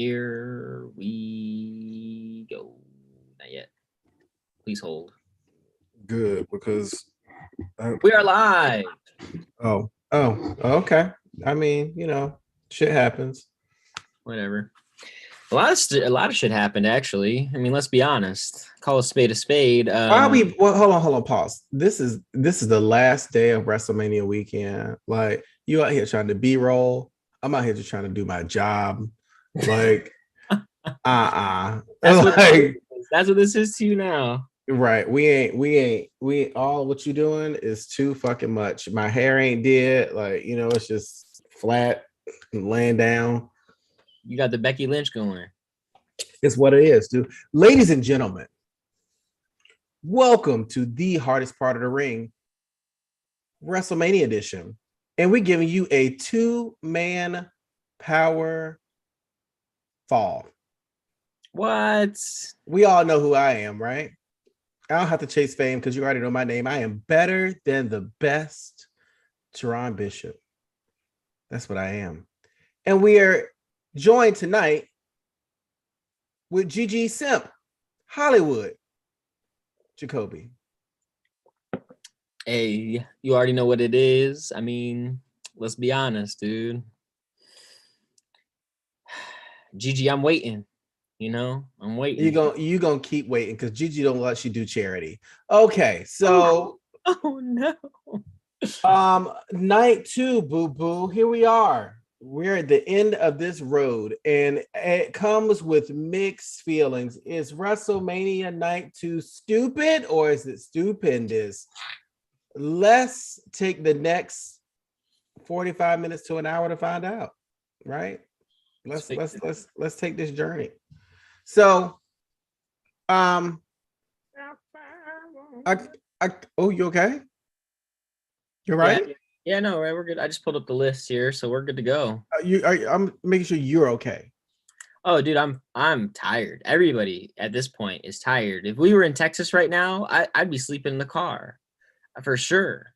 Here we go. Not yet. Please hold. Good, because We are live. okay. I mean, shit happens. Whatever. A lot of shit happened actually. I mean, let's be honest. Call a spade a spade. Hold on, pause. This is the last day of WrestleMania weekend. Like, you out here trying to B-roll. I'm out here just trying to do my job. Like, That's what like, that's what this is to you now. right. We all what you doing is too fucking much. My hair ain't dead. Like, it's just flat and laying down. You got the Becky Lynch going. It's what it is, dude. Ladies and gentlemen, welcome to the hardest part of the ring, WrestleMania edition. And we're giving you a 2-man power fall. What? We all know who I am, right? I don't have to chase fame because you already know my name. I am better than the best, Teron Bishop. That's what I am. And we are joined tonight with Gigi Simp, Hollywood, Jacoby. Hey, you already know what it is. I mean, let's be honest, dude. Gigi, I'm waiting. I'm waiting. You gonna keep waiting because Gigi don't let you do charity. Okay, so oh no. Night 2, boo boo. Here we are. We're at the end of this road, and it comes with mixed feelings. Is WrestleMania Night 2 stupid or is it stupendous? Let's take the next 45 minutes to an hour to find out. Right? Let's take this journey. So, oh, you okay? You're right. Yeah, no, right. We're good. I just pulled up the list here, so we're good to go. I'm making sure you're okay. Oh, dude, I'm tired. Everybody at this point is tired. If we were in Texas right now, I'd be sleeping in the car, for sure.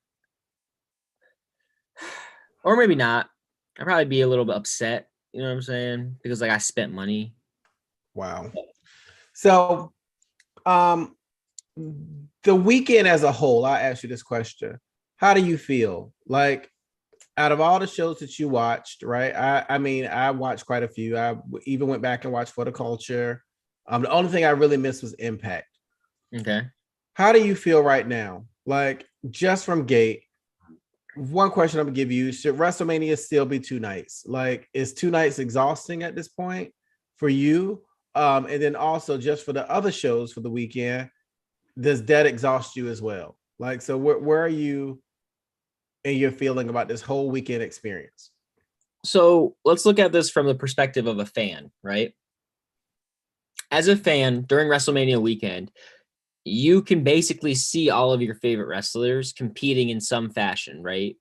Or maybe not. I'd probably be a little bit upset. You know what I'm saying? Because I spent money. Wow. So, the weekend as a whole, I ask you this question: how do you feel? Like, out of all the shows that you watched, right? I mean, I watched quite a few. I even went back and watched For the Culture. The only thing I really missed was Impact. Okay. How do you feel right now? Like, just from gate, one question I'm gonna give you: should WrestleMania still be 2 nights? Like, is 2 nights exhausting at this point for you? And then also, just for the other shows for the weekend, does that exhaust you as well? Like, so where are you in your feeling about this whole weekend experience? So let's look at this from the perspective of a fan, right? As a fan, during WrestleMania weekend, you can basically see all of your favorite wrestlers competing in some fashion, right?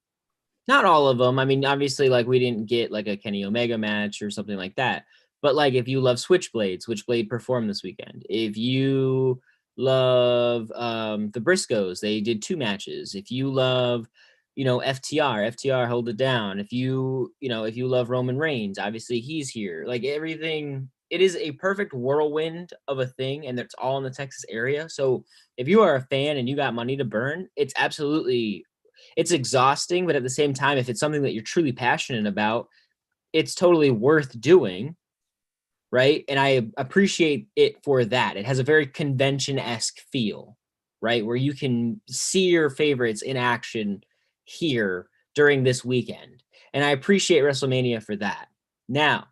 Not all of them. I mean, obviously, we didn't get a Kenny Omega match or something like that. But if you love Switchblade performed this weekend. If you love the Briscoes, they did 2 matches. If you love, FTR hold it down. If you love Roman Reigns, obviously he's here. Everything, it is a perfect whirlwind of a thing, and it's all in the Texas area. So if you are a fan and you got money to burn, it's exhausting, but at the same time, if it's something that you're truly passionate about, it's totally worth doing, right? And I appreciate it for that. It has a very convention-esque feel, right? Where you can see your favorites in action here during this weekend. And I appreciate WrestleMania for that. Now,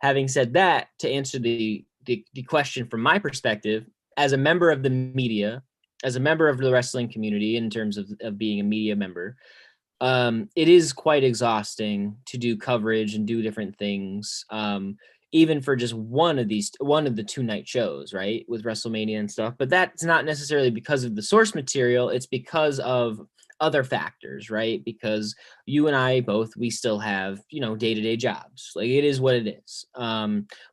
having said that, to answer the question from my perspective, as a member of the media, as a member of the wrestling community, in terms of being a media member, it is quite exhausting to do coverage and do different things, even for just one of the 2-night shows, right, with WrestleMania and stuff. But that's not necessarily because of the source material. It's because of other factors, right? Because you and I both, we still have, day-to-day jobs. It is what it is.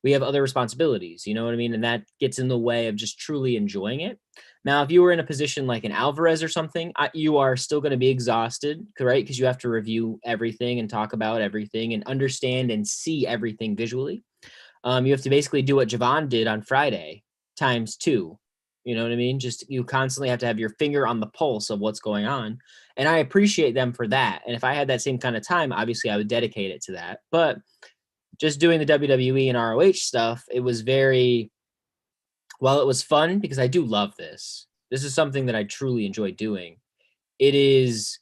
We have other responsibilities, you know what I mean? And that gets in the way of just truly enjoying it. Now, if you were in a position like an Alvarez or something, you are still going to be exhausted, right? Because you have to review everything and talk about everything and understand and see everything visually. You have to basically do what Javon did on Friday times 2. You know what I mean? Just you constantly have to have your finger on the pulse of what's going on. And I appreciate them for that. And if I had that same kind of time, obviously I would dedicate it to that. But just doing the WWE and ROH stuff, it was very, while it was fun because I do love this. This is something that I truly enjoy doing. It is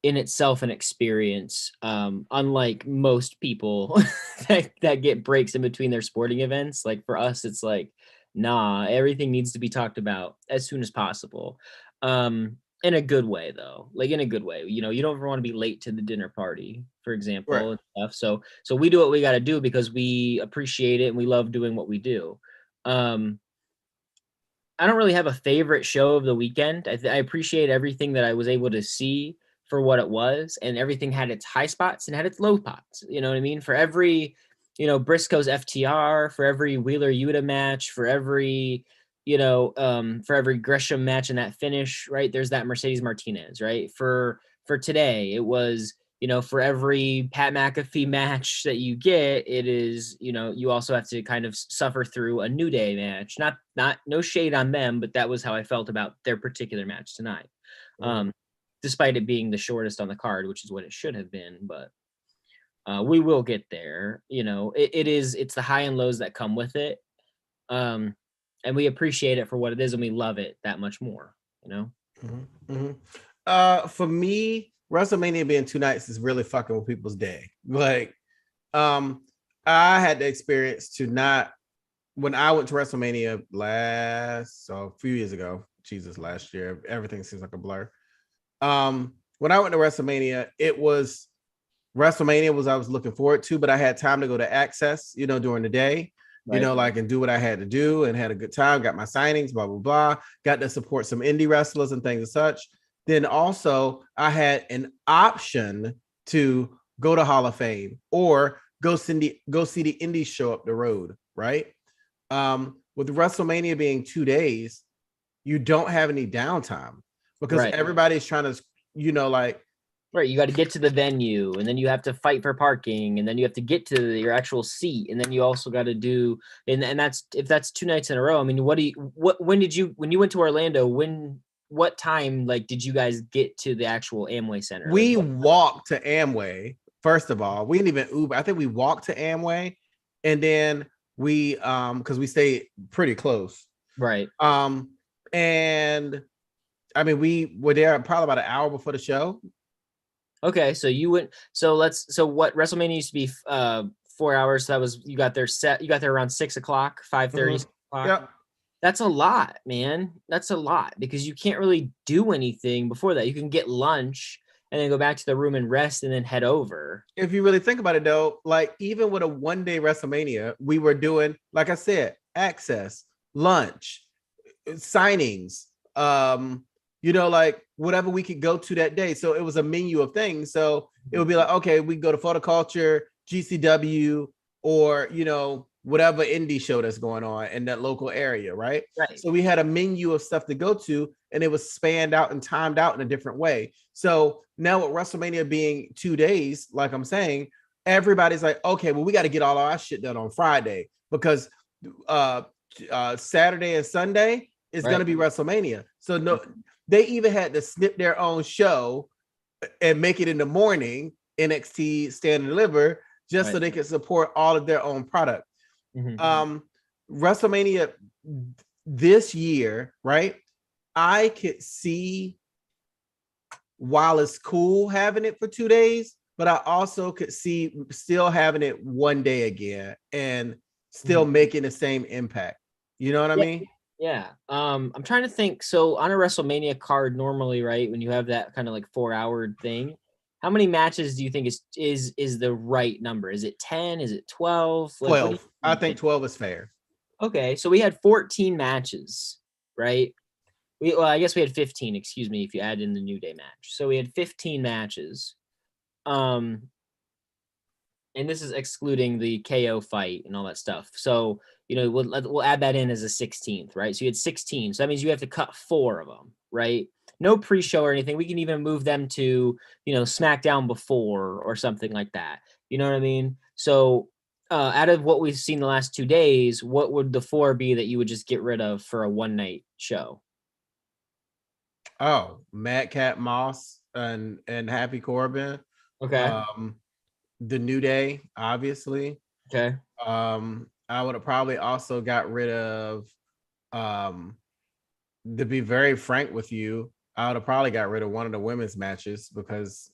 in itself an experience, unlike most people that get breaks in between their sporting events. Like for us, it's like, nah, everything needs to be talked about as soon as possible. In a good way though, like in a good way. You know, you don't ever want to be late to the dinner party, for Right. example, and stuff. So we do what we got to do because we appreciate it and we love doing what we do. Um, I don't really have a favorite show of the weekend. I appreciate everything that I was able to see for what it was, and everything had its high spots and had its low spots. You know what I mean? For every, Briscoe's FTR, for every Wheeler Yuta match, for every Gresham match in that finish, right? There's that Mercedes Martinez, right? For today, it was, for every Pat McAfee match that you get, it is, you also have to kind of suffer through a New Day match. Not no shade on them, but that was how I felt about their particular match tonight. Mhm. Despite it being the shortest on the card, which is what it should have been, but we will get there. It's the high and lows that come with it. And we appreciate it for what it is, and we love it that much more, Mhm. Mhm. For me, WrestleMania being 2 nights is really fucking with people's day. Like, I had the experience to not when I went to WrestleMania a few years ago. Jesus, last year, everything seems like a blur. When I went to WrestleMania was I was looking forward to, but I had time to go to Access, during the day, Right. like and do what I had to do and had a good time, got my signings, blah, blah, blah, got to support some indie wrestlers and things and such. Then also I had an option to go to Hall of Fame or go see the indies show up the road, right? With WrestleMania being 2 days, you don't have any downtime because Right. everybody's trying to, like, Right, you got to get to the venue, and then you have to fight for parking, and then you have to get to your actual seat, and then you also got to do, and that's if that's 2 nights in a row. I mean, when you went to Orlando, what time like did you guys get to the actual Amway Center? Like we what? walked to Amway. First of all, we didn't even Uber. I think we walked to Amway, and then we because we stayed pretty close. Right. And I mean we were there probably about an hour before the show. Okay, so you went. So what WrestleMania used to be 4 hours. So that was you got there around 6 o'clock, 5:30 Mhm. 6 o'clock. Yep. That's a lot, man. That's a lot because you can't really do anything before that. You can get lunch and then go back to the room and rest and then head over. If you really think about it though, like even with a 1 day WrestleMania, we were doing, like I said, access, lunch, signings, like whatever we could go to that day. So it was a menu of things. So it would be like, okay, we go to Photoculture, GCW, or whatever indie show that's going on in that local area, right? Right. So we had a menu of stuff to go to, and it was spanned out and timed out in a different way. So now with WrestleMania being 2 days, like I'm saying, everybody's like, okay, well, we got to get all our shit done on Friday because Saturday and Sunday is going to be WrestleMania. So no, they even had to snip their own show and make it in the morning, NXT Stand and Deliver, just so they could support all of their own product. WrestleMania this year, right? I could see while it's cool having it for 2 days, but I also could see still having it 1 day again and still making the same impact. You know what I mean? Yeah. I'm trying to think. So on a WrestleMania card, normally, right, when you have that kind of like 4 hour thing, how many matches do you think is the right number? Is it 10? Is it 12? Like, what do 12. I you think think? 12 is fair. Okay, so we had 14 matches, right? I guess we had 15, excuse me, if you add in the New Day match. So we had 15 matches. Um, and this is excluding the KO fight and all that stuff. So, we'll add that in as a 16th, right? So you had 16. So that means you have to cut 4 of them, right? No pre-show or anything. We can even move them to, SmackDown before or something like that. You know what I mean? So out of what we've seen the last 2 days, what would the 4 be that you would just get rid of for a one night show? Oh, Madcap Moss and Happy Corbin. Okay. The New Day, obviously. Okay. I would have probably also got rid of to be very frank with you, I would have probably got rid of one of the women's matches because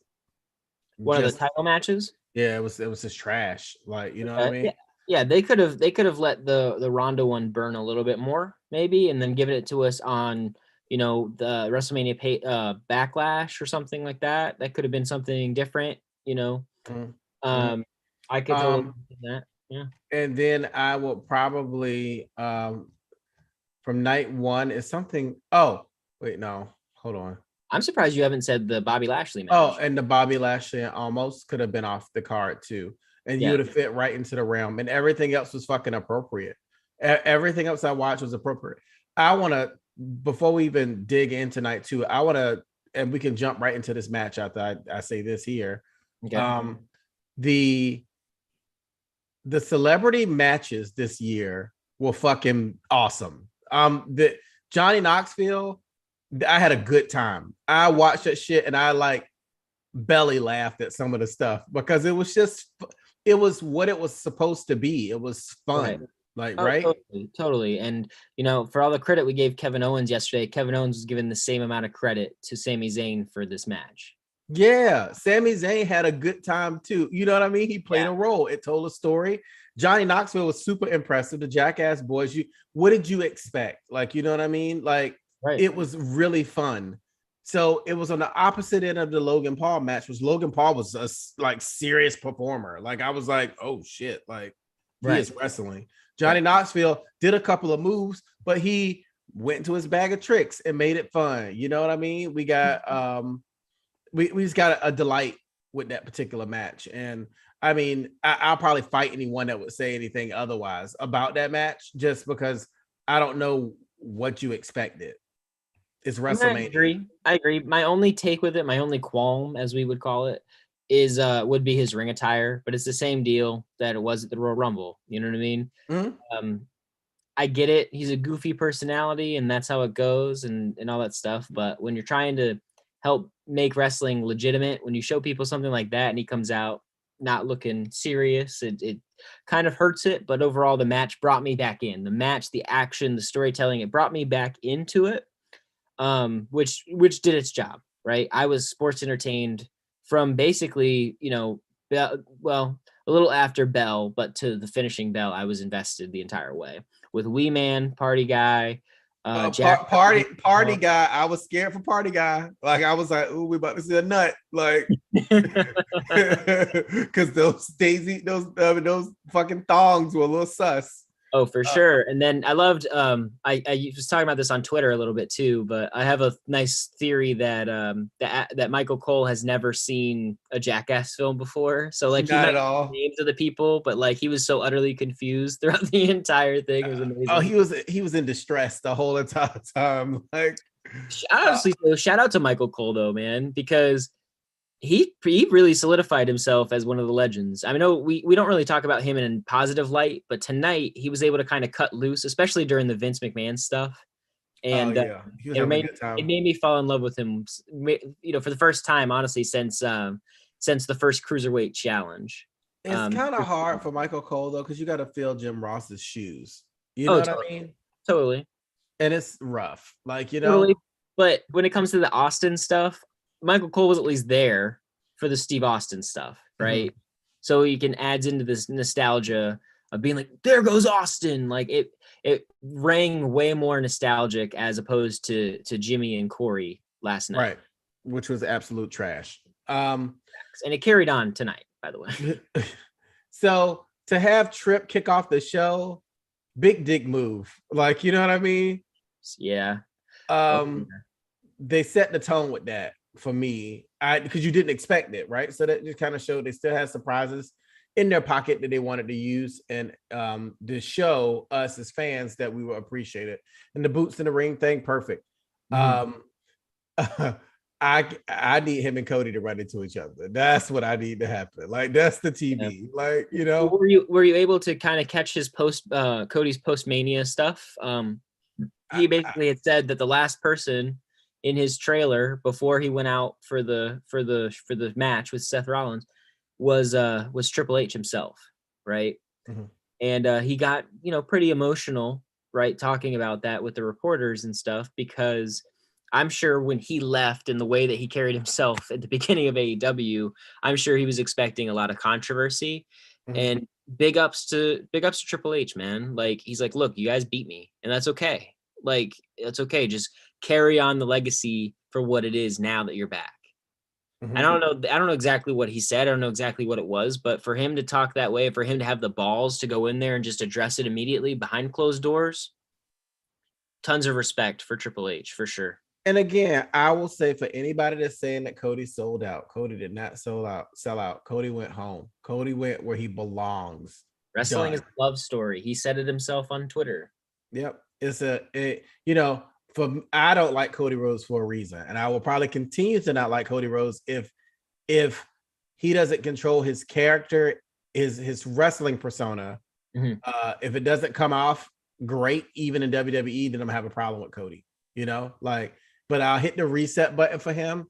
One of the just title matches? yeah, it was just trash. Like, you know what I Okay. mean? Yeah. Yeah, they could have let the Ronda one burn a little bit more, maybe, and then given it to us on, the WrestleMania backlash or something like that. That could have been something different, you know. Mm-hmm. I could totally Um, do that. Yeah. and then I will probably from night one is something. Oh, wait, no, hold on. I'm surprised you haven't said the Bobby Lashley Oh, match. and the Bobby Lashley almost could have been off the card too. And you Yeah. would have fit right into the realm, and everything else was fucking appropriate. Everything else I watched was appropriate. I want to, before we even dig into night two, I want to, and we can jump right into this match after I say this here. Okay. Um, the the celebrity matches this year were fucking awesome. The Johnny Knoxville, I had a good time. I watched that shit and I like belly laughed at some of the stuff because it was what it was supposed to be. It was Right. fun. Like, Oh, right? totally, totally. And for all the credit we gave Kevin Owens yesterday, Kevin Owens was given the same amount of credit to Sami Zayn for this match. Yeah. Sami Zayn had a good time too. You know what I mean? He played Yeah. a role. It told a story. Johnny Knoxville was super impressive. The Jackass Boys. What did you expect? Like, you know what I mean? Like, Right. it was really fun. So it was on the opposite end of the Logan Paul match, which Logan Paul was a like serious performer. Like, I was like, oh shit, like he Right. is wrestling. Johnny Knoxville did a couple of moves, but he went into his bag of tricks and made it fun. You know what I mean? We got we just got a delight with that particular match. And I mean, I'll probably fight anyone that would say anything otherwise about that match just because I don't know what you expected. It's I mean, I WrestleMania. agree. I agree. My only take with it, my only qualm, as we would call it, is would be his ring attire, but it's the same deal that it was at the Royal Rumble. You know what I mean? Mm-hmm. Um, I get it. He's a goofy personality, and that's how it goes, and all that stuff. But when you're trying to help make wrestling legitimate, when you show people something like that, and he comes out not looking serious, it kind of hurts it. But overall, the match brought me back in. The match, the action, the storytelling, it brought me back into it. Which did its job, right? I was sports entertained from basically, well, a little after bell, but to the finishing bell, I was invested the entire way with Wee Man, Party Guy, Jack. Party guy. I was scared for party guy. Like, I was like, "Ooh, we about to see a nut." Like, because those fucking thongs were a little sus. Oh, for sure. And then I loved I was talking about this on Twitter a little bit too, but I have a nice theory that that Michael Cole has never seen a Jackass film before. So like he Not might at know all. the names of the people, but like he was so utterly confused throughout the entire thing. It was Oh, amazing. he was in distress the whole entire time. Like, Honestly, so shout out to Michael Cole though, man, because he really solidified himself as one of the legends. I know we don't really talk about him in a positive light, but tonight he was able to kind of cut loose, especially during the Vince McMahon stuff, oh and yeah, he was it having a made good time. it made me fall in love with him. For the first time, honestly, since the first cruiserweight challenge. It's kind of hard for Michael Cole though, because you got to fill Jim Ross's shoes. You know Oh, what I totally, mean? totally, And it's rough. Like, totally. But when it comes to the Austin stuff, Michael Cole was at least there for the Steve Austin stuff, right? Mhm. So you can add into this nostalgia of being like, there goes Austin. Like it rang way more nostalgic as opposed to Jimmy and Corey last night. Right, which was absolute trash. And it carried on tonight, by the way. So to have Tripp kick off the show, big dick move. Like, you know what I mean? Yeah. Um, they set the tone with that for me. Because you didn't expect it, right? So that just kind of showed they still had surprises in their pocket that they wanted to use and to show us as fans that we were appreciated. And the boots in the ring thing, perfect. Mhm. Um I need him and Cody to run into each other. That's what I need to happen. Like that's the Yeah. TV. Like, you know. Were you able to kind of catch his Cody's post Mania stuff? He I, basically had said that the last person in his trailer before he went out for the match with Seth Rollins was Triple H himself, right? Mhm. And he got pretty emotional, right, talking about that with the reporters and stuff, because I'm sure when he left and the way that he carried himself at the beginning of AEW, I'm sure he was expecting a lot of controversy. Mhm. And big ups to Triple H, man. Like he's like, look, you guys beat me, and that's okay. Like it's okay. Just carry on the legacy for what it is now that you're back. I Mhm. don't know. I don't know exactly what he said. I don't know exactly what it was, but for him to talk that way, for him to have the balls to go in there and just address it immediately behind closed doors, tons of respect for Triple H for sure. And again, I will say for anybody that's saying that Cody sold out, Cody did not sell out. Cody went home. Cody went where he belongs. Wrestling is Done. a love story. He said it himself on Twitter. Yep. You know, I don't like Cody Rhodes for a reason. And I will probably continue to not like Cody Rhodes if he doesn't control his character, his wrestling persona. Mhm. If it doesn't come off great, even in WWE, then I'm gonna have a problem with Cody. You know, like, but I'll hit the reset button for him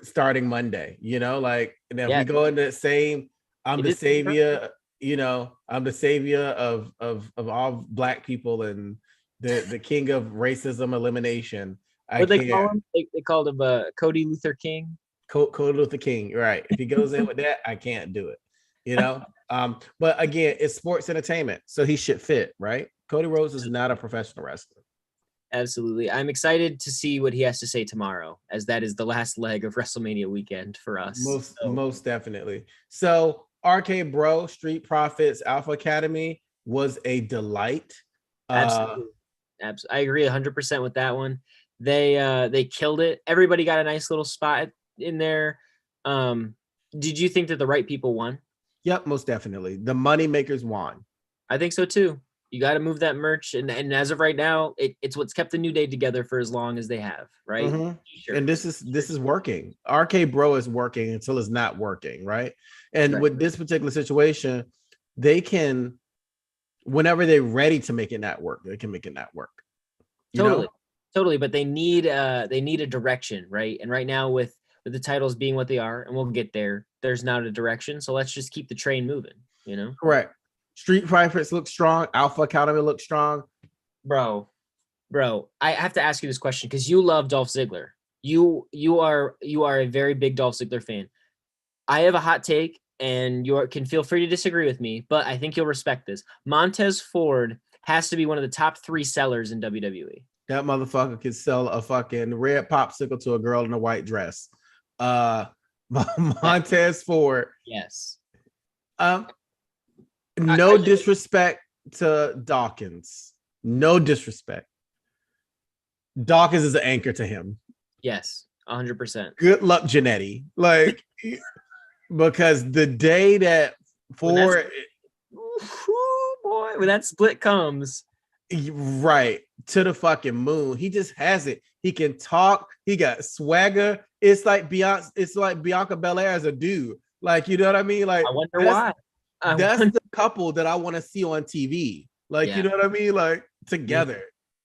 starting Monday. You know, like, and if we Yeah, go into the same, I'm it the is savior. You know, I'm the savior of all black people and the king of racism elimination. I what they can't. call him. They called him Cody Luther King. Code Luther King, right? If he goes in with that, I can't do it. You know. But again, it's sports entertainment, so he should fit, right? Cody Rhodes is not a professional wrestler. Absolutely. I'm excited to see what he has to say tomorrow, as that is the last leg of WrestleMania weekend for us. So, Most definitely. So RK Bro, Street Profits, Alpha Academy was a delight. Uh absolutely. I agree 100% with that one. They killed it. Everybody got a nice little spot in there. Um, did you think that the right people won? yep, most definitely. The money makers won. I think so too. You got to move that merch, and as of right now, it's what's kept the New Day together for as long as they have, right? Mhm. And Shirts. this is working. RK Bro is working until it's not working, right? And Right. with this particular situation, they can, whenever they're ready to make it not work, they can make it not work. You Totally. know? Totally, but they need a direction, right? And right now with the titles being what they are, and we'll get there, there's not a direction. So let's just keep the train moving, you know? Correct. Street Profits look strong. Alpha Academy look strong. Bro, bro, I have to ask you this question because you love Dolph Ziggler. You are a very big Dolph Ziggler fan. I have a hot take, and you can feel free to disagree with me, but I think you'll respect this. Montez Ford has to be one of the top 3 sellers in WWE. That motherfucker could sell a fucking red popsicle to a girl in a white dress. Uh Yeah. Montez Ford. Yes. Um, I, no I disrespect to Dawkins. No disrespect. Dawkins is an anchor to him. yes, 100%. Good luck, Janetti. Like, because the day that When that's Ford, ooh, boy, when that split comes, right, to the fucking moon, he just has it. He can talk. He got swagger. It's like Beyonce. It's like Bianca Belair as a dude. Like, you know what I mean? Like I wonder why. I that's wonder, the couple that I want to see on TV. Like, you yeah. know what I mean? Like Mhm. together.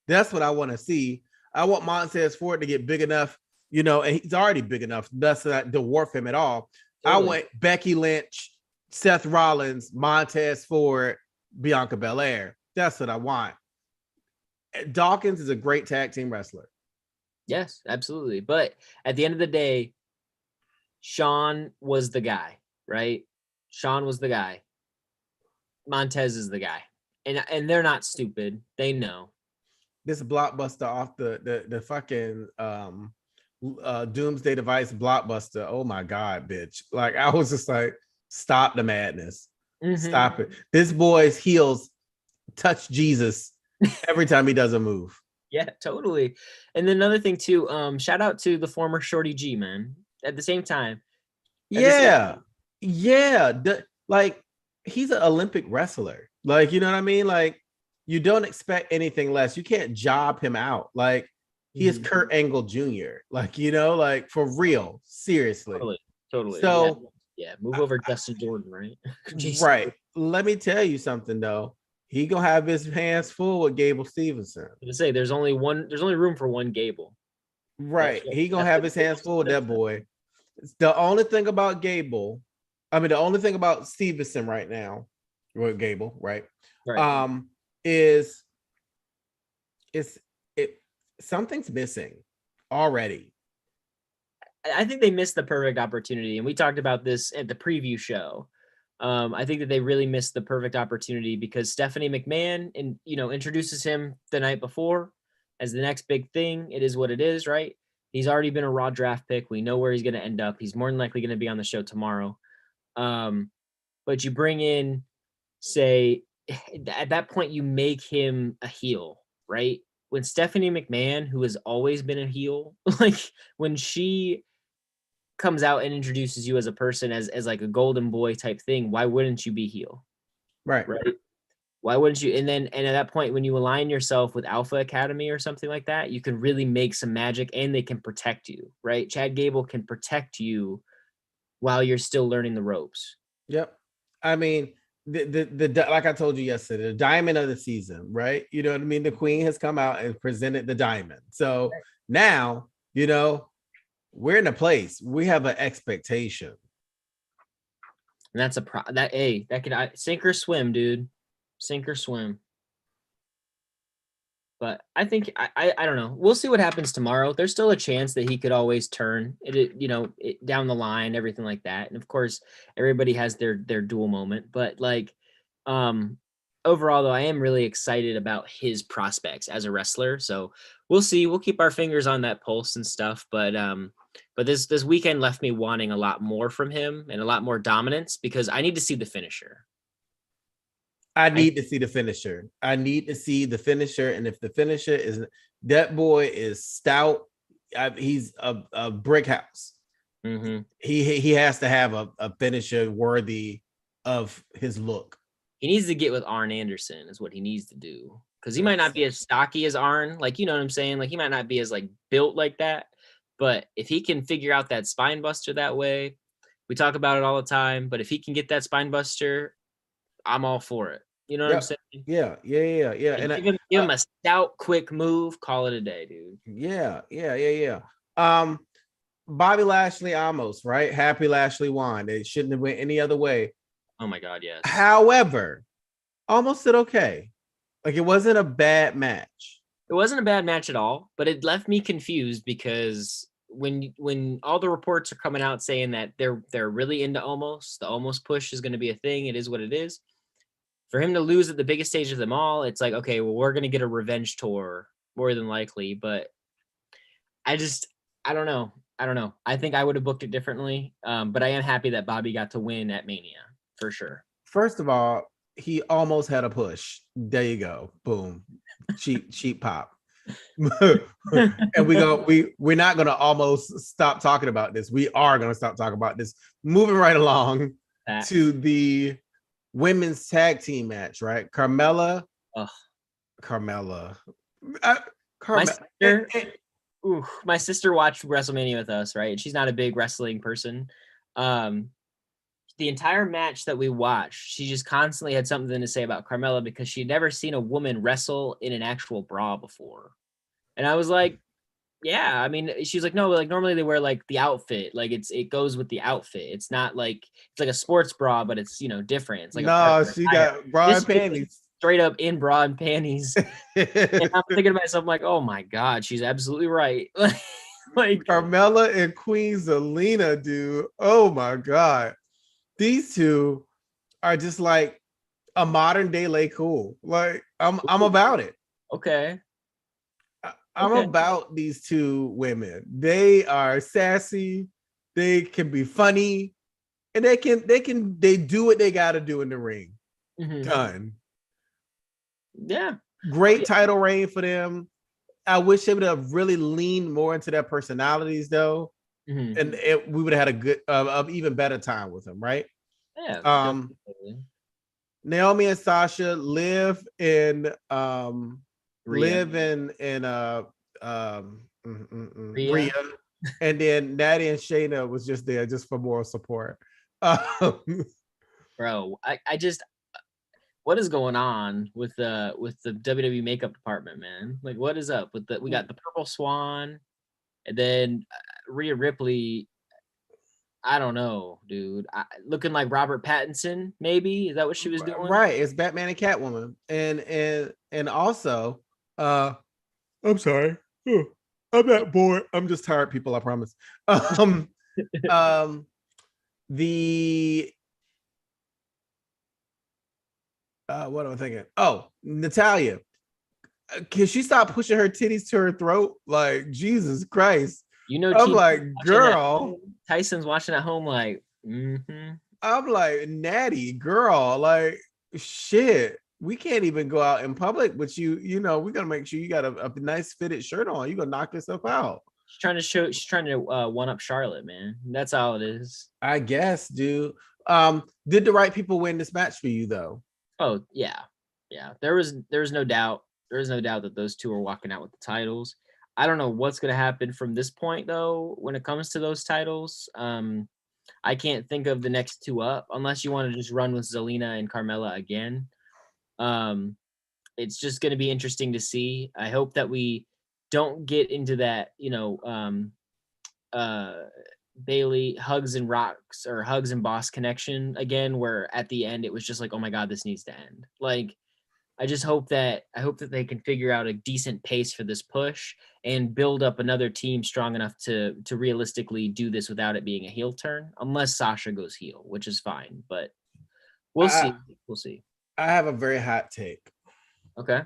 That's what I want to see. I want Montez Ford to get big enough, you know, and he's already big enough. That's not dwarf him at all. I Totally. want Becky Lynch, Seth Rollins, Montez Ford, Bianca Belair. That's what I want. Dawkins is a great tag team wrestler. Yes, absolutely. But at the end of the day, Sean was the guy, right? Sean was the guy. Montez is the guy. And they're not stupid. They know. This blockbuster off the fucking Doomsday Device blockbuster. Oh my god, bitch! Like I was just like, stop the madness, Mhm. stop it. This boy's heels touch Jesus every time he does a move. Yeah, totally. And then another thing too, shout out to the former Shorty G, man. At the same time, at the same Yeah, yeah. Like he's an Olympic wrestler. Like you know what I mean? Like you don't expect anything less. You can't job him out. Like He is Kurt Angle Jr. Like, like for real, seriously. Totally. So yeah. Move over Justin Jordan, right? Right. Let me tell you something though. He gonna have his hands full with Gable Stevenson. To say there's only room for one Gable. Right. He gonna have his hands full with that boy. The only thing about the only thing about Stevenson right now, with Gable, right? Is it something's missing already. I think they missed the perfect opportunity, and we talked about this at the preview show. I think that they really missed the perfect opportunity because Stephanie McMahon introduces him the night before as the next big thing. It is what it is, right? He's already been a Raw draft pick. We know where he's going to end up. He's more than likely going to be on the show tomorrow. But you bring in, say, at that point, you make him a heel, right? When Stephanie McMahon, who has always been a heel, like when she comes out and introduces you as a person as like a golden boy type thing, why wouldn't you be heel? Right. Why wouldn't you? And at that point, when you align yourself with Alpha Academy or something like that, you can really make some magic and they can protect you, right? Chad Gable can protect you while you're still learning the ropes. Yep. I mean, the like I told you yesterday, the diamond of the season, right? You know what I mean? The queen has come out and presented the diamond. So now, we're in a place. We have an expectation. And that's that can sink or swim, dude. Sink or swim. But I think I don't know. We'll see what happens tomorrow. There's still a chance that he could always turn it down the line, everything like that. And of course, everybody has their dual moment. But like, overall, though, I am really excited about his prospects as a wrestler. So we'll see. We'll keep our fingers on that pulse and stuff. But this weekend left me wanting a lot more from him and a lot more dominance because I need to see the finisher. I need to see the finisher. And if the finisher is that boy is stout, he's a brick house. Mm-hmm. He has to have a finisher worthy of his look. He needs to get with Arn Anderson is what he needs to do. Because he might not be as stocky as Arn. Like, you know what I'm saying? Like, he might not be as like built like that. But if he can figure out that spine buster that way, we talk about it all the time. But if he can get that spine buster, I'm all for it. You know what I'm saying? Yeah. And give him a stout, quick move. Call it a day, dude. Yeah. Bobby Lashley almost, right? Happy Lashley won. It shouldn't have went any other way. Oh my God, yes. However, almost did okay. Like it wasn't a bad match. It wasn't a bad match at all, but it left me confused because when all the reports are coming out saying that they're really into the almost push is going to be a thing. It is what it is. For him to lose at the biggest stage of them all, it's like, okay, well, we're going to get a revenge tour more than likely, but I don't know. I think I would have booked it differently. But I am happy that Bobby got to win at Mania for sure. First of all, he almost had a push. There you go. Boom. Cheap pop. And we're not gonna almost stop talking about this. We are gonna stop talking about this. Moving right along to the women's tag team match, right? Carmella. My sister watched WrestleMania with us, right? And she's not a big wrestling person. The entire match that we watched, she just constantly had something to say about Carmella because she'd never seen a woman wrestle in an actual bra before. And I was like, yeah, I mean, she's like, no, like normally they wear like the outfit, like it goes with the outfit. It's not like it's like a sports bra, but it's different. It's like she got bra and panties. Straight up in bra and panties. And I'm thinking to myself, like, oh my God, she's absolutely right. Like Carmella and Queen Zelina, dude. Oh my God. These two are just like a modern day Lay Cool. Like I'm about it. Okay. I'm about these two women. They are sassy. They can be funny, and they do what they got to do in the ring. Mm-hmm. Done. Yeah. Great title reign for them. I wish they would have really leaned more into their personalities, though, and we would have had a good, even better time with them, right? Yeah. Definitely. Naomi and Sasha live in Rhea, and then Natty and Shayna was just there just for moral support. Bro, I just what is going on with the WWE makeup department, man? Like, what is up with we got the Purple Swan, and then Rhea Ripley. I don't know, dude. Looking like Robert Pattinson, maybe is that what she was doing? Right, it's Batman and Catwoman, and also, I'm sorry, I'm not bored. I'm just tired, people. I promise. The what am I thinking? Oh, Natalia. Can she stop pushing her titties to her throat? Like, Jesus Christ. You know, I'm like, girl. Tyson's watching at home, like, I'm like, Natty, girl, like, shit. We can't even go out in public, but you know, we gotta make sure you got a nice fitted shirt on. You're gonna knock yourself out. She's trying to one up Charlotte, man. That's all it is. I guess, dude. Did the right people win this match for you though? Oh, yeah. Yeah. There was no doubt. There is no doubt that those two are walking out with the titles. I don't know what's gonna happen from this point though, when it comes to those titles. I can't think of the next two up unless you want to just run with Zelina and Carmella again. It's just going to be interesting to see. I hope that we don't get into that, Bailey hugs and rocks or hugs and boss connection again, where at the end it was just like, oh my God, this needs to end. Like, I hope that they can figure out a decent pace for this push and build up another team strong enough to realistically do this without it being a heel turn, unless Sasha goes heel, which is fine, but we'll see. We'll see. I have a very hot take. Okay.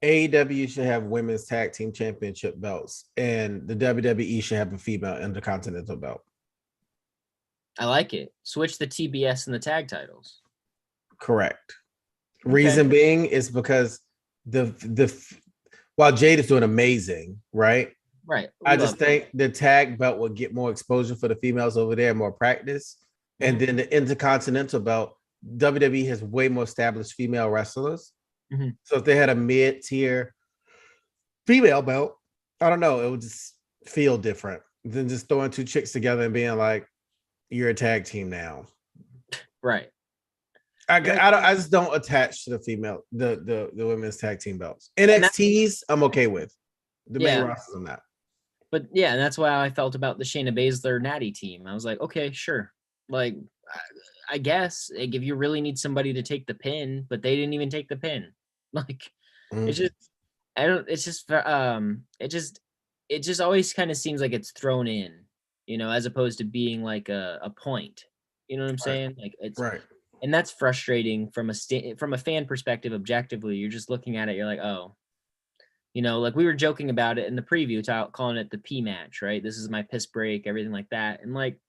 AEW should have women's tag team championship belts, and the WWE should have a female intercontinental belt. I like it. Switch the TBS and the tag titles. Correct. Reason being is because while Jade is doing amazing, right? Right. I just think the tag belt will get more exposure for the females over there, more practice. Mm-hmm. And then the intercontinental belt, WWE has way more established female wrestlers. Mm-hmm. So if they had a mid-tier female belt, I don't know, it would just feel different than just throwing two chicks together and being like, you're a tag team now. Right. I just don't attach to the female, the women's tag team belts. NXTs, I'm okay with. The main rosters, I'm not. But yeah, and that's why I felt about the Shayna Baszler Natty team. I was like, okay, sure. Like, I guess like, if you really need somebody to take the pin, but they didn't even take the pin. Like, it's just, it just always kind of seems like it's thrown in, as opposed to being like a point. You know what I'm saying? Like, it's right. And that's frustrating from a fan perspective. Objectively, you're just looking at it. You're like, oh, like we were joking about it in the preview, calling it the P match, right? This is my piss break, everything like that. And like,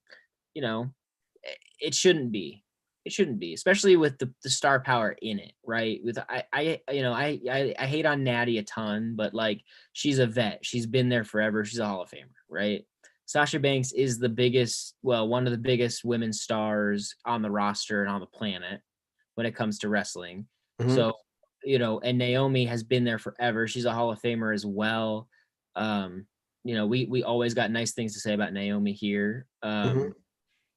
it shouldn't be. It shouldn't be, especially with the star power in it, right? With I hate on Natty a ton, but like she's a vet. She's been there forever. She's a Hall of Famer, right? Sasha Banks is one of the biggest women's stars on the roster and on the planet when it comes to wrestling. Mm-hmm. So, and Naomi has been there forever. She's a Hall of Famer as well. We always got nice things to say about Naomi here. Mm-hmm.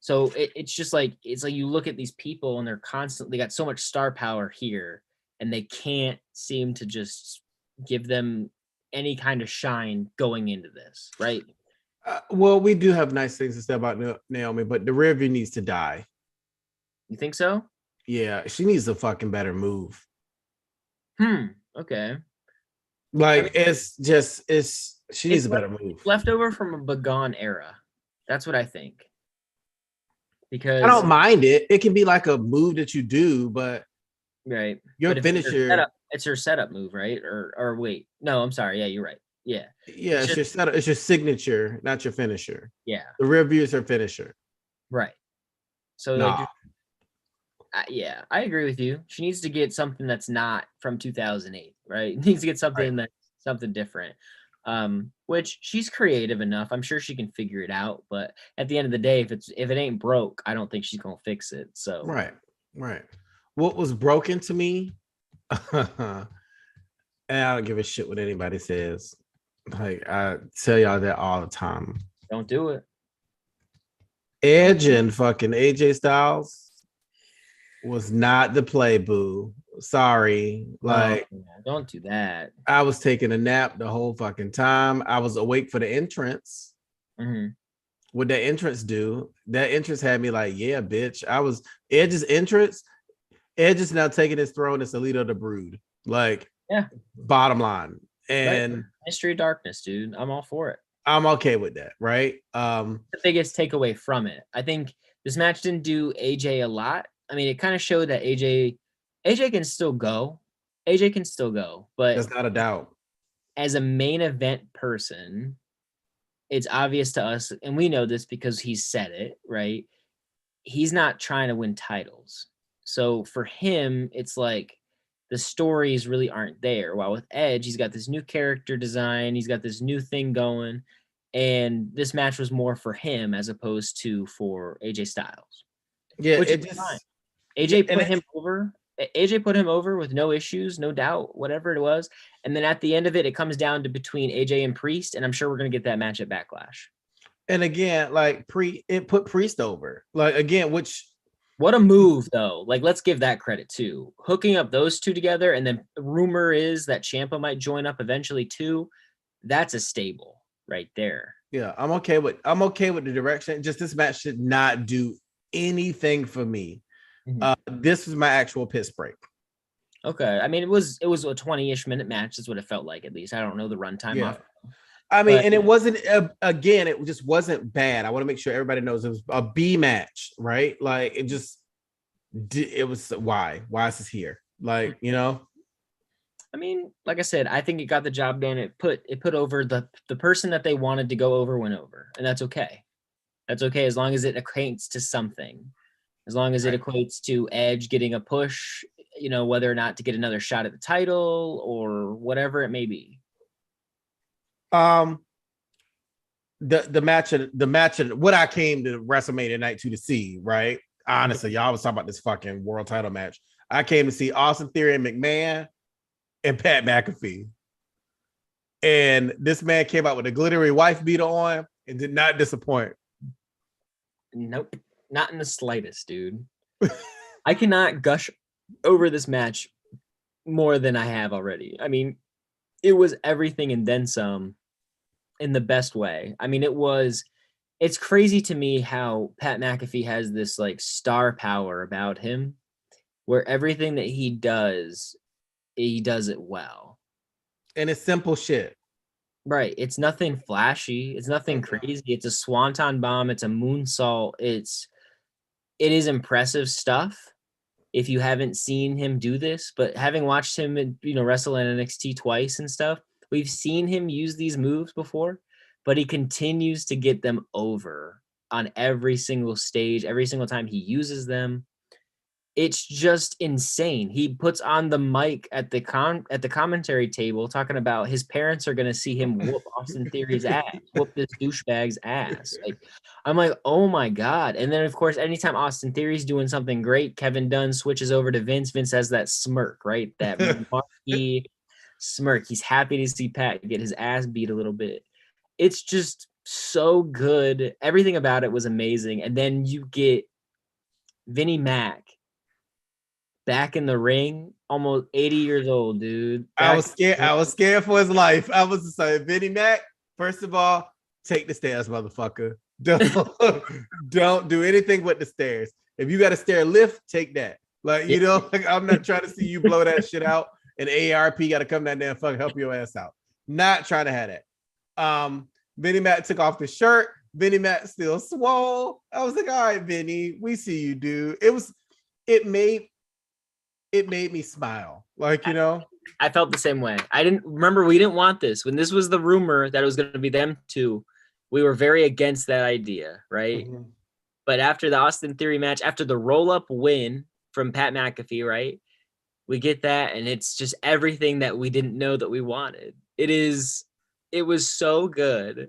So it's just like, you look at these people and they got so much star power here and they can't seem to just give them any kind of shine going into this, right? Well, we do have nice things to say about Naomi, but the rear view needs to die. You think so? Yeah, she needs a fucking better move. Okay. Like, she needs a better move. Leftover from a Begone era. That's what I think. Because I don't mind it. It can be like a move that you do, but right. Your finisher. It's her setup move, right? Or wait. No, I'm sorry. Yeah, you're right. Yeah. Yeah, it's your setup. It's your signature, not your finisher. Yeah. The rear view is her finisher. Right. So yeah, I agree with you. She needs to get something that's not from 2008, right? Needs to get something that's something different. Which she's creative enough. I'm sure she can figure it out. But at the end of the day, if it ain't broke, I don't think she's gonna fix it. So right. What was broken to me, and I don't give a shit what anybody says. Like I tell y'all that all the time. Don't do it. Don't. Edge and fucking AJ Styles was not the play, boo. Sorry. Oh, Like don't do that. I was taking a nap the whole fucking time. I was awake for the entrance. Mhm. What that entrance do? That entrance had me like, yeah, bitch. I was Edge's entrance. Edge is now taking his throne as the leader of the Brood. Like, Yeah. bottom line. Right. And Mystery of Darkness, dude. I'm all for it. I'm okay with that, right? The biggest takeaway from it. I think this match didn't do AJ a lot. I mean, it kind of showed that AJ can still go. AJ can still go, but That's not a doubt. as a main event person, it's obvious to us, and we know this because he said it, right? He's not trying to win titles. So for him, it's like the stories really aren't there. While with Edge, he's got this new character design, he's got this new thing going, and this match was more for him as opposed to for AJ Styles, Yeah, which is it fine. just yeah, AJ and put him over. AJ put him over with no issues, no doubt, whatever it was. And then at the end of it, it comes down to between AJ and Priest, and I'm sure we're gonna get that match at Backlash. and again, like it put Priest over. Like again, which What a move, though. Like, let's give that credit too. Hooking up those two together, and then rumor is that Ciampa might join up eventually too. That's a stable right there. yeah, I'm okay with the direction. Just this match should not do anything for me. Mhm. This was my actual piss break. Okay, I mean it was a 20-ish minute match. That's what it felt like, at least. I don't know the runtime Yeah. off, I mean, but and it wasn't again, it just wasn't bad. I want to make sure everybody knows it was a B match, right? Like it was why is this here? Like, I mean, like I said, I think it got the job done. It put over the person that they wanted to go over went over, and that's okay. That's okay as long as it equates to something. As long as it right. equates to Edge getting a push, whether or not to get another shot at the title or whatever it may be. Um the match of what I came to WrestleMania night 2 to see, right? Honestly, y'all was talking about this fucking world title match. I came to see Austin Theory and McMahon and Pat McAfee. And this man came out with a glittery wife beater on and did not disappoint. Nope, not in the slightest, dude. I cannot gush over this match more than I have already. I mean, it was everything and then some in the best way. I mean, it's crazy to me how Pat McAfee has this like star power about him where everything that he does it well. And it's simple shit. Right. It's nothing flashy. It's nothing crazy. It's a swanton bomb. It's a moonsault. It is impressive stuff if you haven't seen him do this, but having watched him, wrestle in NXT twice and stuff, we've seen him use these moves before, but he continues to get them over on every single stage, every single time he uses them. It's just insane. He puts on the mic at the commentary table talking about his parents are gonna see him whoop Austin Theory's ass, whoop this douchebag's ass. Like, I'm like, oh my god. And then of course, anytime Austin Theory's doing something great, Kevin Dunn switches over to Vince. Vince has that smirk, right? That marquee smirk. He's happy to see Pat get his ass beat a little bit. It's just so good. Everything about it was amazing. And then you get Vinnie Mac back in the ring, almost 80 years old, dude. I was scared. I was scared for his life. I was just like, Vinnie Mac, first of all, take the stairs, motherfucker. Don't do anything with the stairs. If you got a stair lift, take that. Like, like I'm not trying to see you blow that shit out. And AARP got to come down there and fucking help your ass out. Not trying to have that. Vinnie Mac took off the shirt. Vinnie Mac still swole. I was like, all right, Vinnie, we see you, dude. It made me smile. Like, I felt the same way. We didn't want this. When this was the rumor that it was going to be them two, we were very against that idea, right? Mm-hmm. But after the Austin Theory match, after the roll-up win from Pat McAfee, right? We get that, and it's just everything that we didn't know that we wanted. It was so good.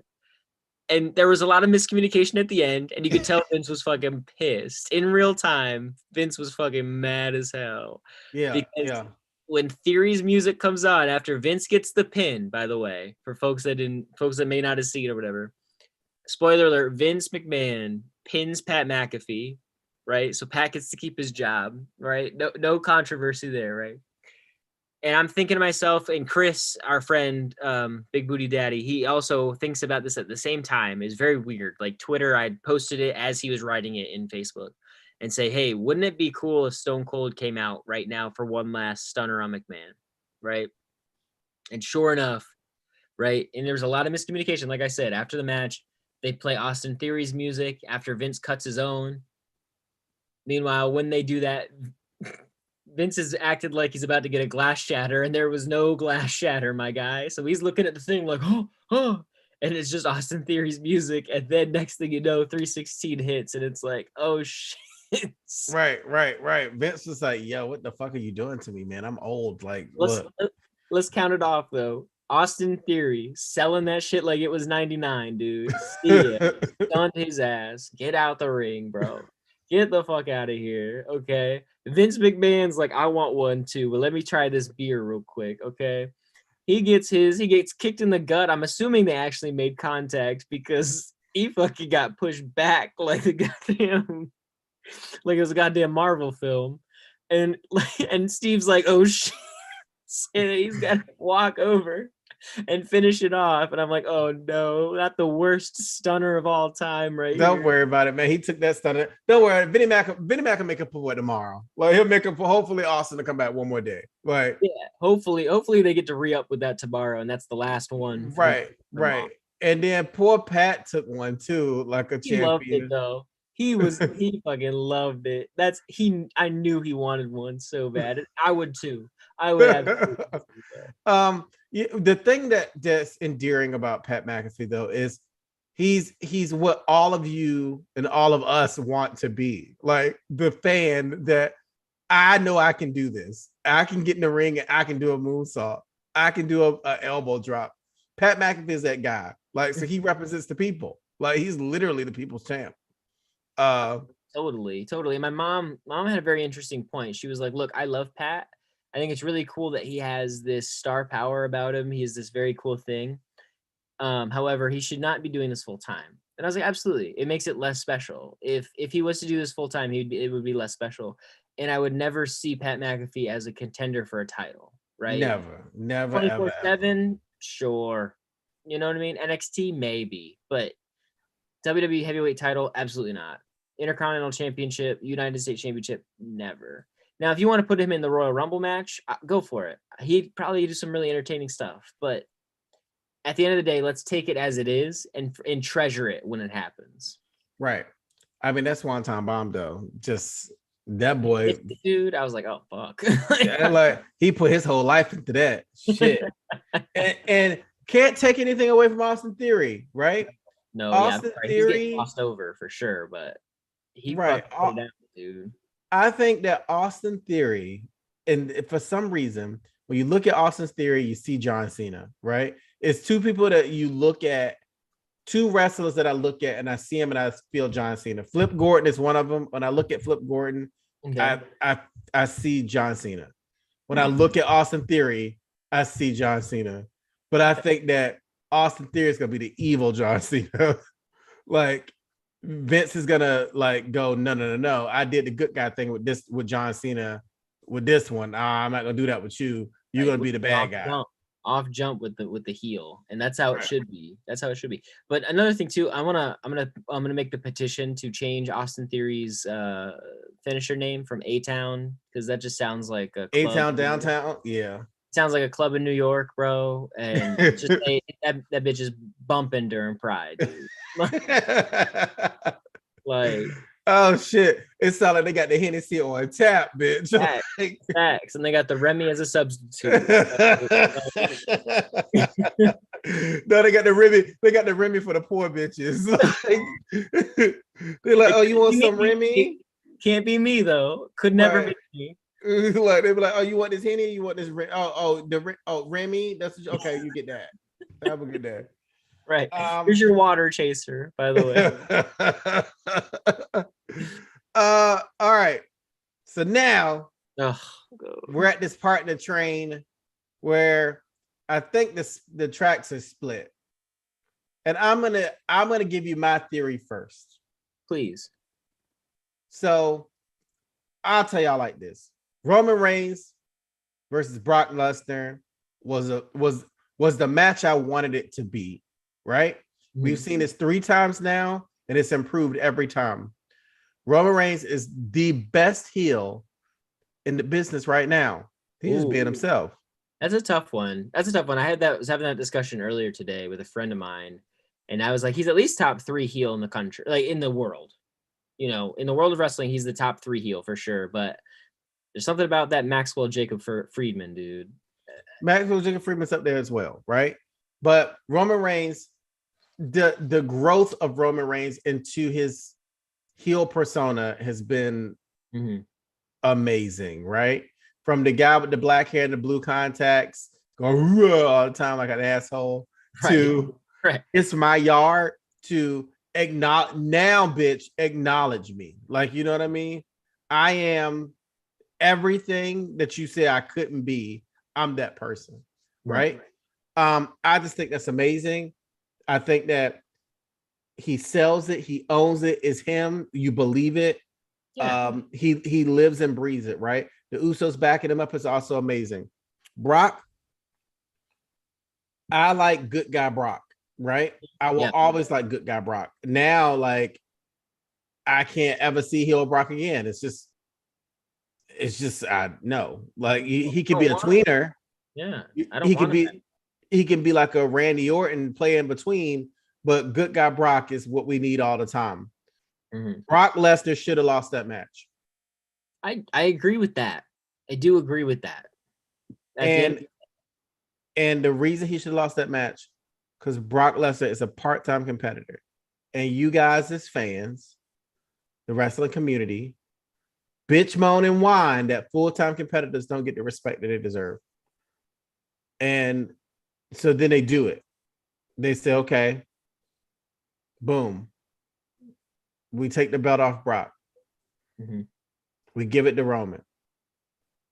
And there was a lot of miscommunication at the end, and you could tell Vince was fucking pissed. In real time, Vince was fucking mad as hell. Yeah, yeah. when Theory's music comes on after Vince gets the pin, by the way, for folks that may not have seen it or whatever. Spoiler alert, Vince McMahon pins Pat McAfee, right? So Pat gets to keep his job, right? No controversy there, right? And I'm thinking to myself, and Chris, our friend, Big Booty Daddy, he also thinks about this at the same time. It's very weird. Like Twitter, I posted it as he was writing it in Facebook and say, hey, wouldn't it be cool if Stone Cold came out right now for one last stunner on McMahon, right? And sure enough, right? And there was a lot of miscommunication. Like I said, after the match, they play Austin Theory's music after Vince cuts his own. Meanwhile, when they do that, Vince has acted like he's about to get a glass shatter, and there was no glass shatter, my guy. So he's looking at the thing like, oh, and it's just Austin Theory's music. And then next thing you know, 316 hits, and it's like, oh shit. Right. Vince was like, yo, what the fuck are you doing to me, man? I'm old. Like, let's count it off though. Austin Theory selling that shit like it was 99, dude. See ya. Stunned his ass. Get out the ring, bro. Get the fuck out of here. Okay. Vince McMahon's like, I want one too, but let me try this beer real quick. Okay. He gets kicked in the gut. I'm assuming they actually made contact because he fucking got pushed back like the goddamn, like it was a goddamn Marvel film. And Steve's like, oh shit. And he's got to walk over and finish it off. And I'm like, oh no, not the worst stunner of all time, right? Don't worry about it, man. He took that stunner. Don't worry. Vinny Mac will make up for it tomorrow. Like he'll make up for hopefully Austin to come back one more day. Like hopefully they get to re-up with that tomorrow, and that's the last one. Right. And then poor Pat took one too, like a champion. He loved it though. He fucking loved it. I knew he wanted one so bad. I would too. I would have. The thing that's endearing about Pat McAfee though is he's what all of you and all of us want to be. Like the fan that I know I can do this. I can get in the ring and I can do a moonsault. I can do a elbow drop. Pat McAfee is that guy. Like, so he represents the people. Like he's literally the people's champ. Totally. My mom had a very interesting point. She was like, look, I love Pat. I think it's really cool that he has this star power about him. He has this very cool thing. However, he should not be doing this full time. And I was like, absolutely. It makes it less special. If he was to do this full time, it would be less special. And I would never see Pat McAfee as a contender for a title, right? Never, 24/7, sure. You know what I mean? NXT, maybe. But WWE heavyweight title, absolutely not. Intercontinental Championship, United States Championship, never. Now, if you want to put him in the Royal Rumble match, go for it. He'd probably do some really entertaining stuff. But at the end of the day, let's take it as it is and treasure it when it happens. Right. I mean, that's one time bomb though. Just that boy, dude. I was like, oh fuck. like he put his whole life into that shit, and can't take anything away from Austin Theory, right? No, Austin Theory he's getting lost over for sure, but he right, down, dude. I think that Austin Theory, and for some reason, when you look at Austin Theory, you see John Cena, right? It's two people that you look at, two wrestlers that I look at, and I see him and I feel John Cena. Flip Gordon is one of them. When I look at Flip Gordon, okay. I see John Cena. When I look at Austin Theory, I see John Cena. But I think that Austin Theory is gonna be the evil John Cena. Like Vince is gonna like go, no. I did the good guy thing with John Cena with this one. I'm not gonna do that with you. You're gonna be the bad guy. Off jump with the heel, and that's how it should be. That's how it should be. But another thing too, I'm gonna make the petition to change Austin Theory's finisher name from A-Town, because that just sounds like a A-Town downtown. Yeah. Sounds like a club in New York, bro. And just say that bitch is bumping during Pride, dude. Like, oh shit! It sounds like they got the Hennessy on tap, bitch. Facts, and they got the Remy as a substitute. No, they got the Remy. They got the Remy for the poor bitches. They're like, oh, you want some Remy? Can't be me though. Could never be me. Like they be like, oh, you want this Henny? You want this? Remy. That's okay. You get that. Have a good day. Right. Here's your water chaser, by the way. All right. So now Oh, We're at this part in the train where I think the tracks are split. And I'm gonna give you my theory first. please. So I'll tell y'all like this: Roman Reigns versus Brock Lesnar was the match I wanted it to be. Right? We've seen this 3 times now, and it's improved every time. Roman Reigns is the best heel in the business right now. He's just being himself. That's a tough one. That's a tough one. Was having that discussion earlier today with a friend of mine, and I was like, he's at least top 3 heel in the country, like in the world. You know, in the world of wrestling, he's the top 3 heel for sure. But there's something about that Maxwell Jacob Friedman dude. Maxwell Jacob Friedman's up there as well, right? But Roman Reigns, the growth of Roman Reigns into his heel persona has been amazing, right? From the guy with the black hair and the blue contacts going all the time like an asshole, Right. to it's my yard, to acknowledge now, bitch, acknowledge me. Like, you know what I mean? I am everything that you say I couldn't be. I'm that person, right? I just think that's amazing. I think that he sells it, he owns it, it's him, you believe it. Yeah. He lives and breathes it, right? The Usos backing him up is also amazing. Brock, I like good guy Brock, right? I will always like good guy Brock. Now, like, I can't ever see heel Brock again. It's just I know. Like, he could be a tweener. Yeah, I don't. He can be like a Randy Orton, play in between. But good guy Brock is what we need all the time. Brock Lesnar should have lost that match. I agree with that. I do agree with that. And the reason he should have lost that match, because Brock Lesnar is a part-time competitor. And you guys as fans, the wrestling community, bitch, moan, and whine that full-time competitors don't get the respect that they deserve. And so then they do it. They say, okay, boom. We take the belt off Brock. We give it to Roman.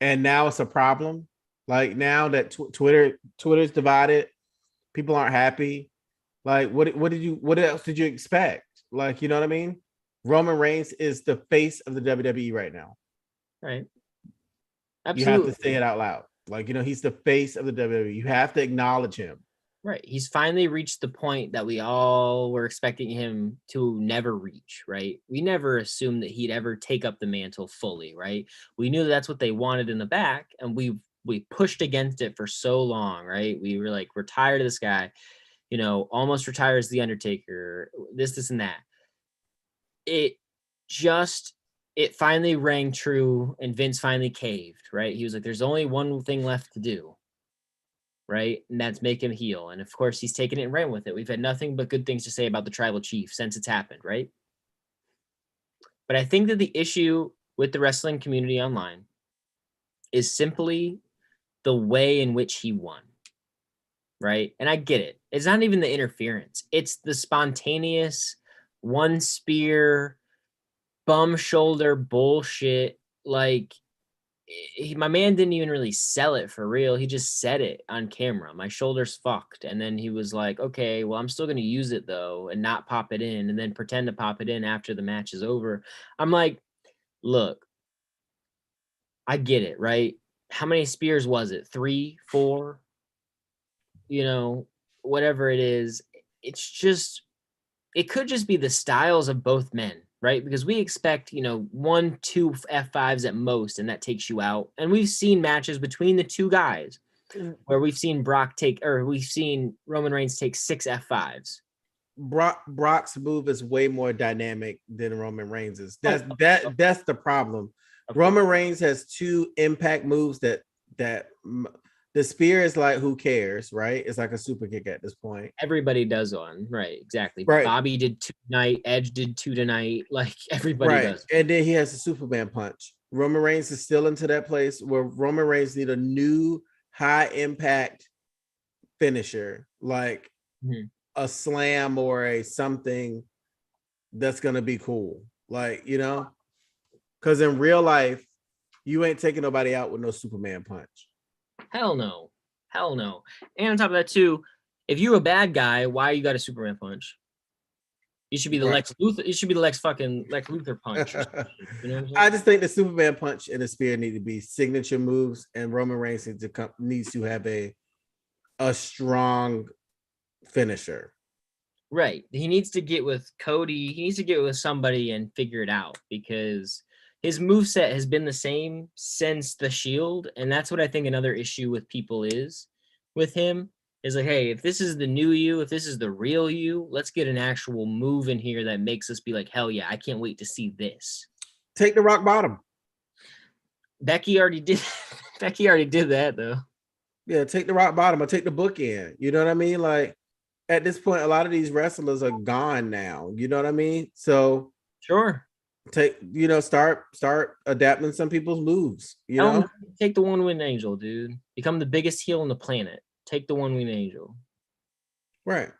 And now it's a problem. Like, now that Twitter's divided, people aren't happy. Like, what else did you expect? Like, you know what I mean? Roman Reigns is the face of the WWE right now. Right. Absolutely. You have to say it out loud. Like, you know, he's the face of the WWE. You have to acknowledge him. Right. He's finally reached the point that we all were expecting him to never reach, right? We never assumed that he'd ever take up the mantle fully, right? We knew that's what they wanted in the back, and we pushed against it for so long, right? We were like, we're tired of this guy, you know, almost retires the Undertaker, this and that. It finally rang true, and Vince finally caved, right? He was like, there's only one thing left to do. Right, and that's make him heel. And of course, he's taken it and ran with it. We've had nothing but good things to say about the tribal chief since it's happened, right? But I think that the issue with the wrestling community online is simply the way in which he won, right? And I get it. It's not even the interference. It's the spontaneous one spear, bum shoulder bullshit. Like, my man didn't even really sell it for real. He just said it on camera. My shoulder's fucked. And then he was like, okay, well, I'm still going to use it though, and not pop it in, and then pretend to pop it in after the match is over. I'm like, look, I get it, right? How many spears was it? 3, 4? You know, whatever it is. It's just, it could just be the styles of both men, right? Because we expect, you know, 1, 2 F5s at most, and that takes you out. And we've seen matches between the two guys where we've seen we've seen Roman Reigns take 6 F5s. Brock's move is way more dynamic than Roman Reigns'. That's the problem. Roman Reigns has 2 impact moves that the spear is like, who cares, right? It's like a super kick at this point. Everybody does one, right? Exactly. Right. Bobby did 2 tonight. Edge did 2 tonight. Like, everybody does. And then he has a Superman punch. Roman Reigns is still into that place where Roman Reigns need a new high impact finisher, like a slam or a something that's gonna be cool. Like, you know, because in real life, You ain't taking nobody out with no Superman punch. Hell no. Hell no. And on top of that too, if you're a bad guy, why you got a Superman punch? You should be the Right. Lex Luthor. You should be the Lex Luthor punch. You know what I'm saying? I just think the Superman punch and the spear need to be signature moves, and Roman Reigns needs to have a strong finisher. Right. He needs to get with Cody. He needs to get with somebody and figure it out because his moveset has been the same since the Shield. And that's what I think another issue with people is with him is like, hey, if this is the new you, if this is the real you, let's get an actual move in here that makes us be like, hell yeah, I can't wait to see this. Take the rock bottom. Becky already did. Becky already did that though. Yeah, take the rock bottom or take the bookend. You know what I mean? Like at this point, a lot of these wrestlers are gone now. You know what I mean? So sure. Start adapting some people's moves. You know, take the one-winged angel, dude. Become the biggest heel on the planet. Take the one-winged angel. Right.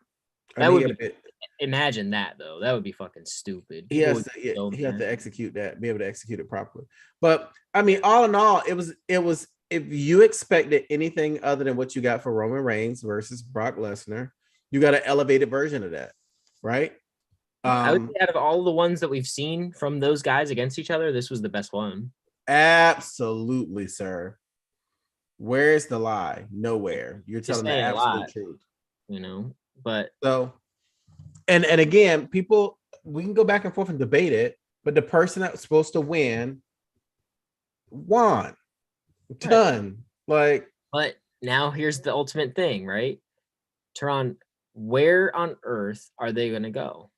That would be. Imagine that though. That would be fucking stupid. He has to execute that, be able to execute it properly. But I mean, all in all, it was. If you expected anything other than what you got for Roman Reigns versus Brock Lesnar, you got an elevated version of that, right? I would say out of all the ones that we've seen from those guys against each other, this was the best one. Absolutely, sir. Where's the lie? Nowhere. You're telling the absolute truth. You know, but so, and again, people, we can go back and forth and debate it, but the person that was supposed to win won. Done. Like, but now here's the ultimate thing, right? Teron, where on earth are they going to go?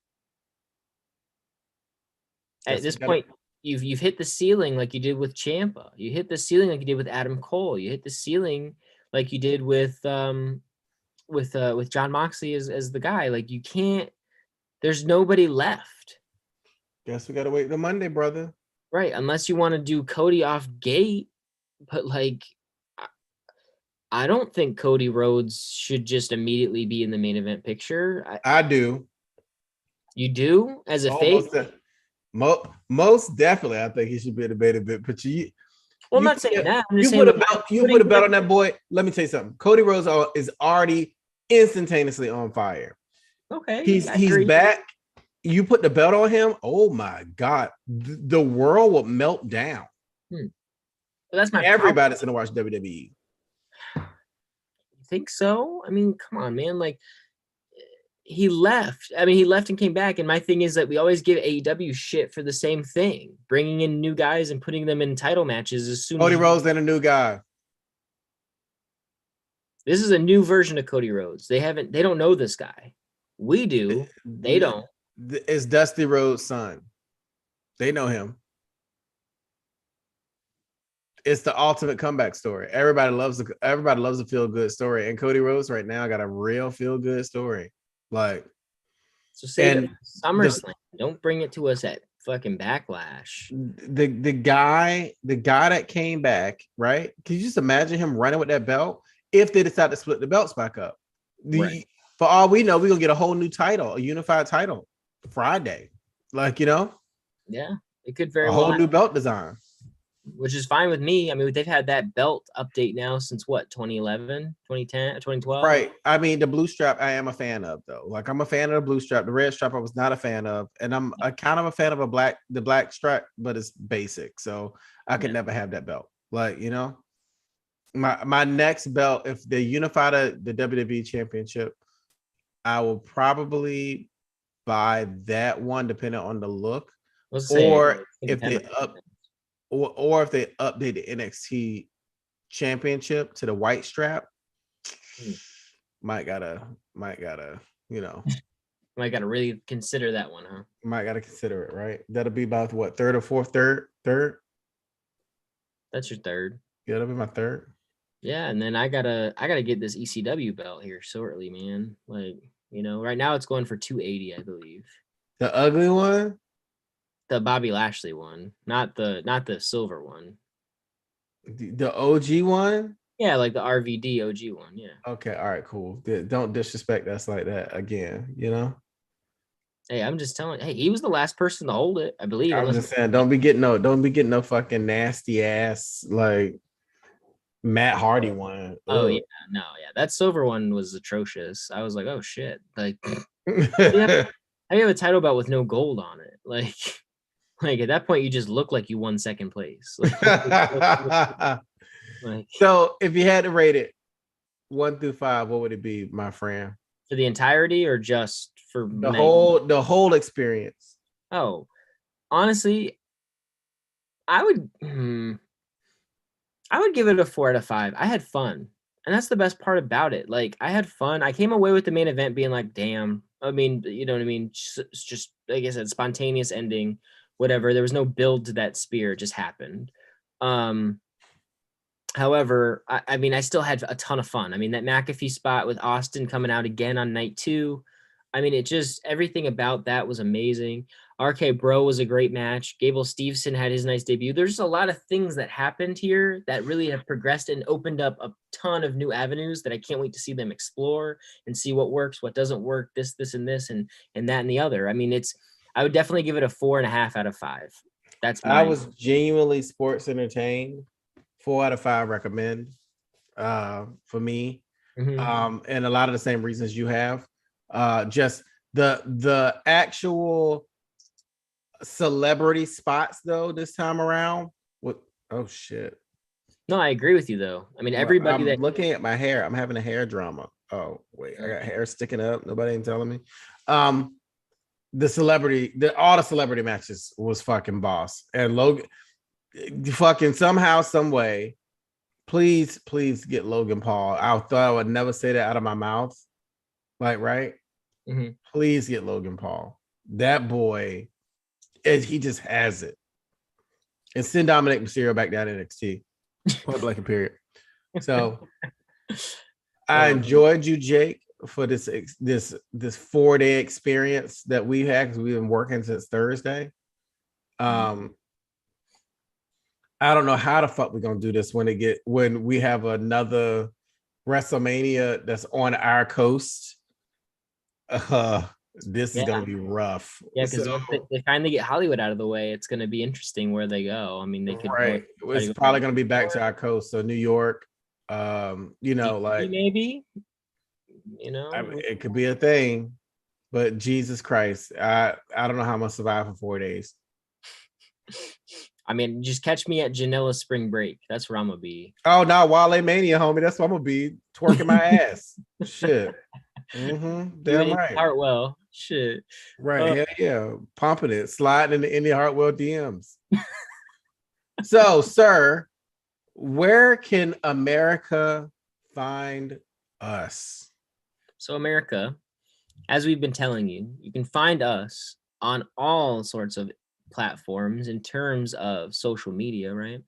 At this point, you've hit the ceiling like you did with Ciampa. You hit the ceiling like you did with Adam Cole. You hit the ceiling like you did with John Moxley as the guy. Like you can't. There's nobody left. Guess we gotta wait till Monday, brother. Right, unless you want to do Cody off gate, but like, I don't think Cody Rhodes should just immediately be in the main event picture. I do. You do as a face. Most definitely, I think he should be in the main event. But I'm not saying that. You put a belt on that boy. Let me tell you something. Cody Rhodes is already instantaneously on fire. Okay, he's back. You put the belt on him. Oh my God, the world will melt down. Well, that's my. Everybody's gonna watch WWE. You think so? I mean, come on, man. Like. He left. I mean, he left and came back. And my thing is that we always give AEW shit for the same thing, bringing in new guys and putting them in title matches as soon. Cody Rhodes and a new guy. This is a new version of Cody Rhodes. They don't know this guy. We do. They don't. It's Dusty Rhodes' son. They know him. It's the ultimate comeback story. Everybody loves a feel good story, and Cody Rhodes right now got a real feel good story. Like, so say SummerSlam. Don't bring it to us at fucking Backlash. The guy that came back, right? Can you just imagine him running with that belt if they decide to split the belts back up? Right. For all we know, we're gonna get a whole new title, a unified title Friday. Like, you know? Yeah, it could very well a whole new belt design. Which is fine with me. I mean, they've had that belt update now since what, 2011, 2010, 2012? Right. I mean, the blue strap I am a fan of, though. Like, I'm a fan of the blue strap. The red strap I was not a fan of. And I'm kind of a fan of the black strap, but it's basic. So I could never have that belt. Like, you know, my next belt, if they unify the WWE championship, I will probably buy that one depending on the look. Or if they or if they update the NXT championship to the white strap, might gotta, you know. Might gotta really consider that one, huh? Might gotta consider it, right? That'll be about what, third or fourth? Third? That's your third. Yeah, that'll be my third. Yeah, and then I gotta get this ECW belt here shortly, man. Like, you know, right now it's going for $280, I believe. The ugly one? The Bobby Lashley one, not the silver one. The OG one? Yeah, like the RVD OG one. Yeah. Okay. All right. Cool. Don't disrespect us like that again. You know. Hey, I'm just telling. Hey, he was the last person to hold it, I believe. I'm Unless just saying, don't be getting no fucking nasty ass like Matt Hardy one. oh yeah, Ugh. no, yeah, that silver one was atrocious. I was like, oh shit, like how do you have a title belt with no gold on it? Like at that point, you just look like you won second place. Like So if you had to rate it 1 through 5, what would it be, my friend? for the entirety or just for The Meg? whole experience. Oh, honestly, I would. I would give it a 4 out of 5. I had fun. And that's the best part about it. Like I had fun. I came away with the main event being like, damn. I mean, you know what I mean? It's just like I said, spontaneous ending, whatever. There was no build to that spear, it just happened. Um, however, I mean, I still had a ton of fun. I mean, that McAfee spot with Austin coming out again on night 2. I mean, it just everything about that was amazing. RK Bro was a great match. Gable Steveson had his nice debut. There's just a lot of things that happened here that really have progressed and opened up a ton of new avenues that I can't wait to see them explore and see what works, what doesn't work, this, and this, and that and the other. I mean, I would definitely give it a 4.5 out of 5. That's I mine. was genuinely sports entertained. 4 out of 5 recommend for me. Mhm. And a lot of the same reasons you have. Just the actual celebrity spots though this time around. What oh shit. No, I agree with you though. I mean, Well, everybody I'm that looking at my hair. I'm having a hair drama. Oh, wait, I got hair sticking up. Nobody ain't telling me. Um, all the celebrity matches was fucking boss. And Logan fucking somehow, some way, please get Logan Paul. I thought I would never say that out of my mouth. Like, right? Mhm. Please get Logan Paul. That boy, he just has it. And send Dominic Mysterio back down to NXT. Point blank and period. So I Oh, enjoyed you, Jake, for this 4-day experience that we had because we've been working since Thursday. Um, I don't know how the fuck we're gonna do this when we have another WrestleMania that's on our coast. Uh, this is yeah. gonna be rough. Yeah, because So once they finally get Hollywood out of the way, it's going to be interesting where they go. I mean, they could always right, try to it's go probably gonna be back to our coast. So New York, DC like maybe, I mean, it could be a thing, but Jesus Christ, I don't know how I'm gonna survive for 4 days. I mean, just catch me at Janela Spring Break. That's where I'm going to be. Oh no, Wale Mania, homie. That's what I'm gonna be twerking my ass. Shit. Doing Damn Indy right. Hartwell. Shit. Right. Uh, Hell yeah. Pumping it. Sliding in the Indy Hartwell DMs. So, sir, where can America find us? so, America, as we've been telling you, you can find us on all sorts of platforms in terms of social media, right?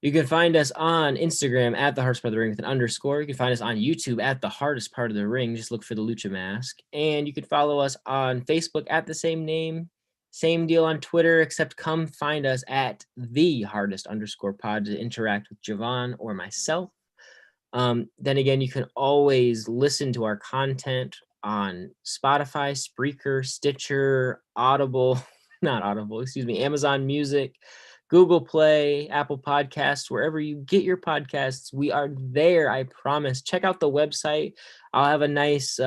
You can find us on Instagram at the hardest part of the ring with an underscore. You can find us on YouTube at the hardest part of the ring. Just look for the Lucha Mask. And you can follow us on Facebook at the same name. Same deal on Twitter, except come find us at the hardest underscore pod to interact with Javon or myself. Then again, you can always listen to our content on Spotify, Spreaker, Stitcher, Audible, not Audible, excuse me, Amazon Music, Google Play, Apple Podcasts, wherever you get your podcasts, we are there. I promise. Check out the website. I'll have a nice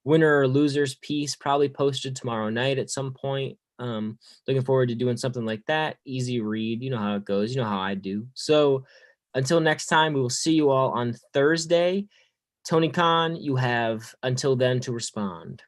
winner or losers piece probably posted tomorrow night at some point. Looking forward to doing something like that. Easy read. You know how it goes. You know how I do. So until next time, we will see you all on Thursday. Tony Khan, you have until then to respond.